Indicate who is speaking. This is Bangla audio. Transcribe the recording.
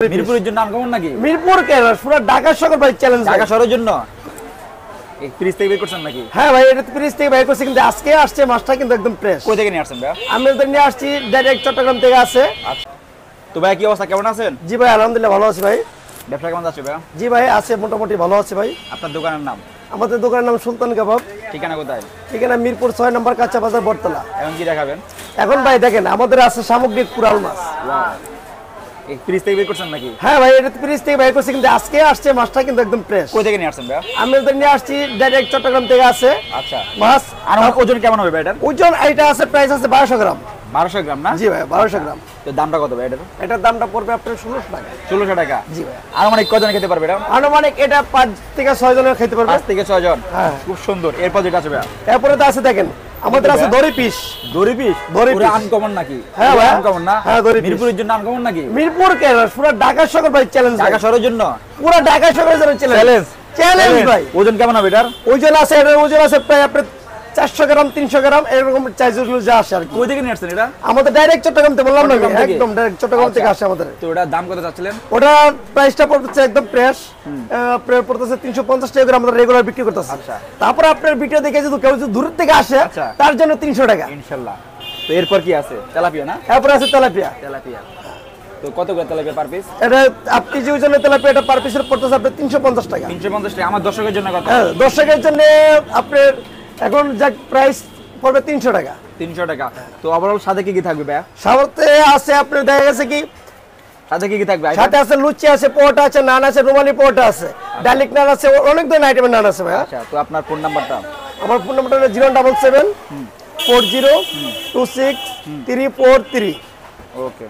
Speaker 1: মিরপুরের জন্য আনকমন নাকি?
Speaker 2: মিরপুর কেন পুরো ঢাকা শহর ভাই চ্যালেঞ্জ
Speaker 1: ঢাকা শহরের জন্য এই ফ্রিজ থেকে বের করছেন নাকি?
Speaker 2: হ্যাঁ ভাই এটা ফ্রিজ থেকে বাইর করছি কিন্তু আজকে আসছে মাছটা কিন্তু একদম ফ্রেশ।
Speaker 1: কই থেকে নিয়ে আসছেন ভাই?
Speaker 2: আমি তো নিয়ে আসছি ডাইরেক্ট চট্টগ্রাম থেকে আছে।
Speaker 1: আচ্ছা তো ভাই কি অবস্থা, কেমন আছেন?
Speaker 2: জি ভাই আলহামদুলিল্লাহ ভালো আছি ভাই।
Speaker 1: ব্যবসা কেমন যাচ্ছে ভাই?
Speaker 2: জি ভাই আছে মোটামুটি ভালো আছে ভাই।
Speaker 1: আপনার দোকানের নাম?
Speaker 2: আমাদের দোকানের নাম সুলতান কাবাব,
Speaker 1: ঠিকানা কোথায়?
Speaker 2: ঠিকানা মিরপুর 6 নম্বর কাঁচা বাজার বটতলা।
Speaker 1: এখন কি দেখাবেন?
Speaker 2: এখন ভাই দেখেন আমাদের আছে সামগ্রিক কুরাল মাছ।
Speaker 1: এই ফ্রিজ থেকে বের করছেন নাকি?
Speaker 2: হ্যাঁ ভাই এটা ফ্রিজ থেকে বাইর করছি কিন্তু আজকে আসছে মাছটা কিন্তু একদম ফ্রেশ।
Speaker 1: কই থেকে নিয়ে আসছেন ভাই?
Speaker 2: আমি তো নিয়ে আসছি ডাইরেক্ট চট্টগ্রাম থেকে আছে
Speaker 1: আচ্ছা
Speaker 2: মাছ।
Speaker 1: আর ওজন কেমন হবে ভাই এটার?
Speaker 2: ওজন এটা আছে প্রাইস আছে 1200 গ্রাম।
Speaker 1: 1200 গ্রাম না?
Speaker 2: জি ভাই 1200 গ্রাম।
Speaker 1: তো দামটা কত ভাই এটার?
Speaker 2: এটার দামটা পড়বে আপনার 1600 টাকা।
Speaker 1: 1600 টাকা।
Speaker 2: জি ভাই।
Speaker 1: আর মানে কজন খেতে পারবে এটা?
Speaker 2: আনুমানিক এটা 5 থেকে 6 জনের খেতে পারবে।
Speaker 1: 5 থেকে 6 জন।
Speaker 2: হ্যাঁ।
Speaker 1: খুব সুন্দর। এরপর যেটা আছে ভাই?
Speaker 2: এরপরে তো আছে দেখেন আমাদের আছে দড়ি পিস।
Speaker 1: দড়ি পিস?
Speaker 2: দড়ি
Speaker 1: পুরো
Speaker 2: পিস।
Speaker 1: আনকমন নাকি?
Speaker 2: হ্যাঁ ভাই
Speaker 1: আনকমন না?
Speaker 2: হ্যাঁ দড়ি পিস।
Speaker 1: মিরপুরের জন্য আনকমন নাকি?
Speaker 2: মিরপুর কেন পুরো ঢাকা শহর ভাই চ্যালেঞ্জ।
Speaker 1: ঢাকা শহরের জন্য?
Speaker 2: পুরো ঢাকা শহরের জন্য চ্যালেঞ্জ। চ্যালেঞ্জ ভাই।
Speaker 1: ওজন কেমন হবে এটার?
Speaker 2: ওজন আছে এটার ওজন আছে প্রায় আপনার 400 গ্রাম 300 গ্রাম এরকম চাইজ যা আসে আর কি।
Speaker 1: কই থেকে নিয়ে আসছেন এটা?
Speaker 2: আমাদের ডাইরেক্ট চট্টগ্রাম থেকে বললাম না
Speaker 1: চট্টগ্রাম থেকে?
Speaker 2: একদম ডাইরেক্ট চট্টগ্রাম থেকে আসে আমাদের।
Speaker 1: তো ওটার দাম কত চাচ্ছিলেন?
Speaker 2: ওটা প্রাইসটা পড়তেছে একদম ফ্রেশ। আপনার পড়তেছে 350 টাকা করে আমরা রেগুলার বিক্রি করতেছি।
Speaker 1: আচ্ছা।
Speaker 2: তারপর আপনার ভিডিও দেখে যদি কেউ যদি দূর থেকে আসে
Speaker 1: আচ্ছা।
Speaker 2: তার জন্য 300 টাকা।
Speaker 1: ইনশাআল্লাহ। তো এরপর কি আছে? তেলাপিয়া না?
Speaker 2: এরপর আছে তেলাপিয়া।
Speaker 1: তেলাপিয়া। তো কত করে তেলাপিয়া পার পিস?
Speaker 2: এটা আপনি যে ওজনের তেলাপিয়া এটা পার পিসের পড়তেছে আপনার 350 টাকা।
Speaker 1: 350 টাকা। আমার দর্শকের জন্য কত?
Speaker 2: হ্যাঁ দর্শকের জন্য আপনার এখন যা প্রাইস পড়বে 300 টাকা।
Speaker 1: 300 টাকা। তো ওভারঅল সাথে কি কি থাকবে ভাই?
Speaker 2: সাথে আছে আপনার দেখা গেছে কি
Speaker 1: সাথে কি কি থাকবে?
Speaker 2: সাথে আছে লুচি আছে পোটা আছে নান আছে রুমালি পোটা আছে ডালিক নান আছে অনেক ধরনের আইটেমের নান আছে ভাই।
Speaker 1: আচ্ছা তো আপনার ফোন নাম্বারটা?
Speaker 2: আমার ফোন নাম্বারটা হলো 077 40 26 343।
Speaker 1: ওকে।